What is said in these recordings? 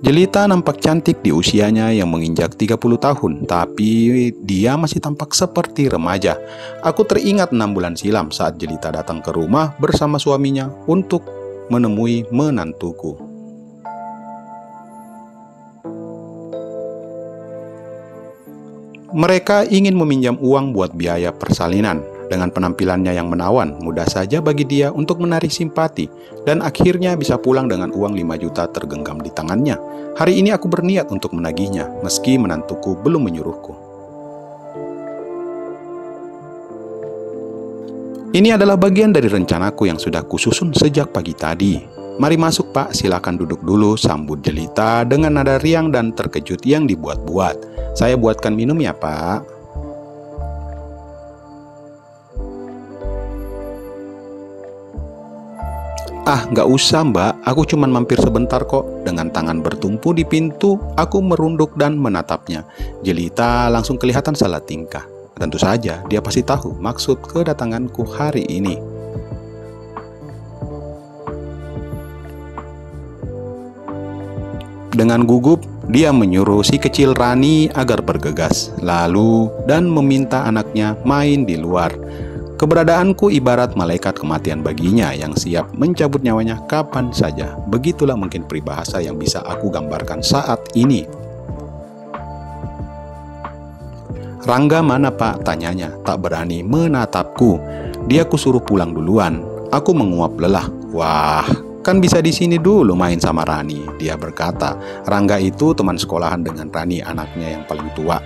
Jelita nampak cantik di usianya yang menginjak 30 tahun, tapi dia masih tampak seperti remaja. Aku teringat 6 bulan silam saat Jelita datang ke rumah bersama suaminya untuk menemui menantuku. Mereka ingin meminjam uang buat biaya persalinan. Dengan penampilannya yang menawan, mudah saja bagi dia untuk menarik simpati, dan akhirnya bisa pulang dengan uang 5 juta tergenggam di tangannya. Hari ini aku berniat untuk menagihnya, meski menantuku belum menyuruhku. Ini adalah bagian dari rencanaku yang sudah kususun sejak pagi tadi. Mari masuk Pak, silakan duduk dulu, sambut Jelita dengan nada riang dan terkejut yang dibuat-buat. Saya buatkan minum ya Pak. Ah, nggak usah mbak, aku cuman mampir sebentar kok. Dengan tangan bertumpu di pintu, aku merunduk dan menatapnya. Jelita langsung kelihatan salah tingkah. Tentu saja, dia pasti tahu maksud kedatanganku hari ini. Dengan gugup, dia menyuruh si kecil Rani agar bergegas, lalu dan meminta anaknya main di luar. Keberadaanku ibarat malaikat kematian baginya yang siap mencabut nyawanya kapan saja. Begitulah mungkin peribahasa yang bisa aku gambarkan saat ini. Rangga mana Pak? Tanyanya, tak berani menatapku. Dia kusuruh pulang duluan. Aku menguap lelah. Wah, kan bisa di sini dulu main sama Rani, dia berkata. Rangga itu teman sekolahan dengan Rani, anaknya yang paling tua.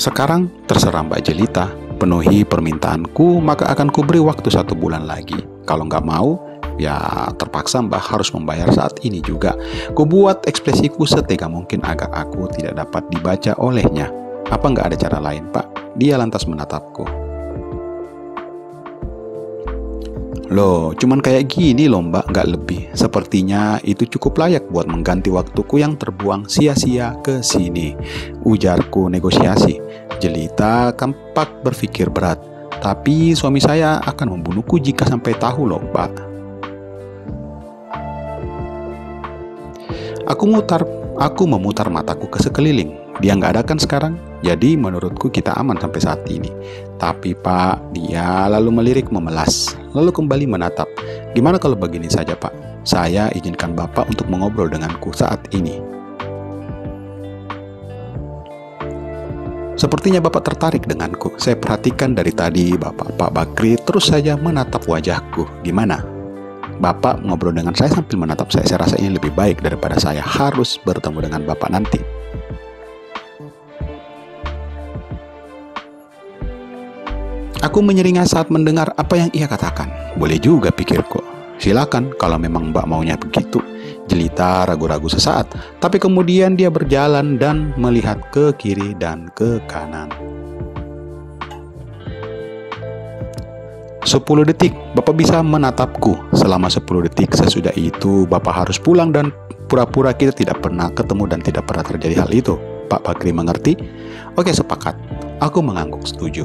Sekarang terserah Mbak Jelita, penuhi permintaanku maka akan kuberi waktu 1 bulan lagi. Kalau nggak mau, ya terpaksa Mbak harus membayar saat ini juga. Kubuat ekspresiku setega mungkin agar aku tidak dapat dibaca olehnya. Apa nggak ada cara lain Pak? Dia lantas menatapku. Loh, cuman kayak gini loh Mbak, nggak lebih. Sepertinya itu cukup layak buat mengganti waktuku yang terbuang sia-sia ke sini. Ujarku negosiasi. Jelita tampak berpikir berat. Tapi suami saya akan membunuhku jika sampai tahu loh Mbak. Aku memutar mataku ke sekeliling. Dia nggak ada kan sekarang? Jadi menurutku kita aman sampai saat ini. Tapi Pak, dia lalu melirik memelas, lalu kembali menatap. Gimana kalau begini saja Pak? Saya izinkan Bapak untuk mengobrol denganku saat ini. Sepertinya Bapak tertarik denganku. Saya perhatikan dari tadi Pak Bakri terus saja menatap wajahku. Gimana? Bapak ngobrol dengan saya sambil menatap saya. Saya rasa ini lebih baik daripada saya harus bertemu dengan Bapak nanti. Aku menyeringai saat mendengar apa yang ia katakan. Boleh juga pikirku. Silakan kalau memang Mbak maunya begitu. Jelita ragu-ragu sesaat, tapi kemudian dia berjalan dan melihat ke kiri dan ke kanan. 10 detik, Bapak bisa menatapku. Selama 10 detik sesudah itu, Bapak harus pulang dan pura-pura kita tidak pernah ketemu dan tidak pernah terjadi hal itu. Pak Bakri mengerti? Oke, sepakat. Aku mengangguk setuju.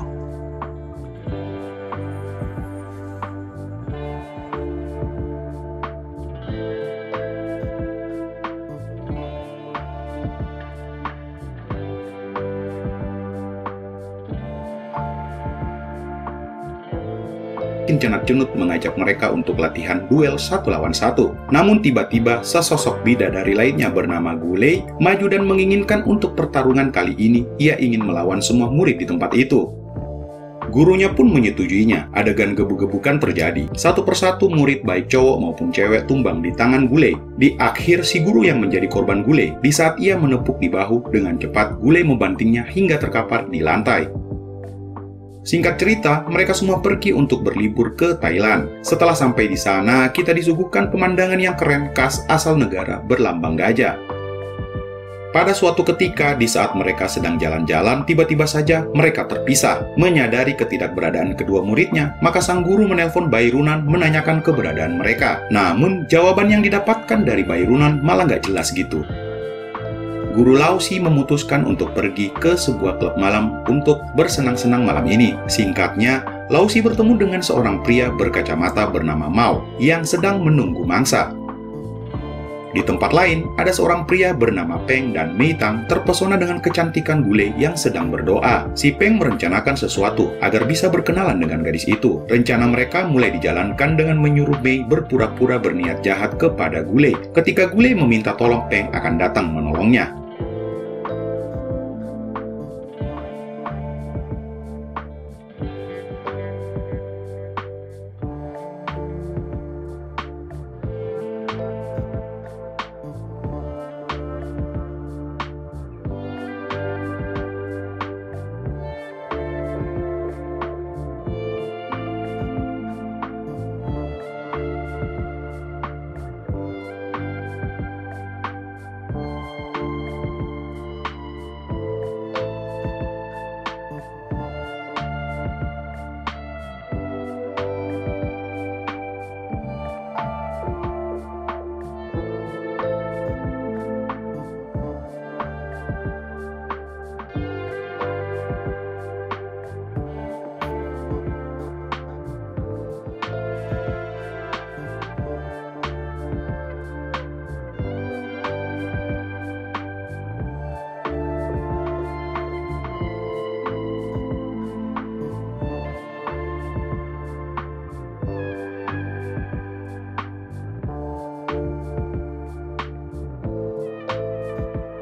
Cenut-cenut mengajak mereka untuk latihan duel 1 lawan 1. Namun tiba-tiba sesosok bidadari lainnya bernama Gulei maju dan menginginkan untuk pertarungan kali ini ia ingin melawan semua murid di tempat itu. Gurunya pun menyetujuinya. Adegan gebuk-gebukan terjadi. Satu persatu murid baik cowok maupun cewek tumbang di tangan Gulei. Di akhir si guru yang menjadi korban Gulei. Di saat ia menepuk di bahu, dengan cepat Gulei membantingnya hingga terkapar di lantai. Singkat cerita, mereka semua pergi untuk berlibur ke Thailand. Setelah sampai di sana, kita disuguhkan pemandangan yang keren khas asal negara berlambang gajah. Pada suatu ketika, di saat mereka sedang jalan-jalan, tiba-tiba saja mereka terpisah. Menyadari ketidakberadaan kedua muridnya, maka sang guru menelpon Bairunan menanyakan keberadaan mereka. Namun, jawaban yang didapatkan dari Bairunan malah nggak jelas gitu. Guru Laozi memutuskan untuk pergi ke sebuah klub malam untuk bersenang-senang malam ini. Singkatnya, Laozi bertemu dengan seorang pria berkacamata bernama Mao yang sedang menunggu mangsa. Di tempat lain, ada seorang pria bernama Peng dan Mei Tang terpesona dengan kecantikan Gule yang sedang berdoa. Si Peng merencanakan sesuatu agar bisa berkenalan dengan gadis itu. Rencana mereka mulai dijalankan dengan menyuruh Mei berpura-pura berniat jahat kepada Gule. Ketika Gule meminta tolong, Peng akan datang menolongnya.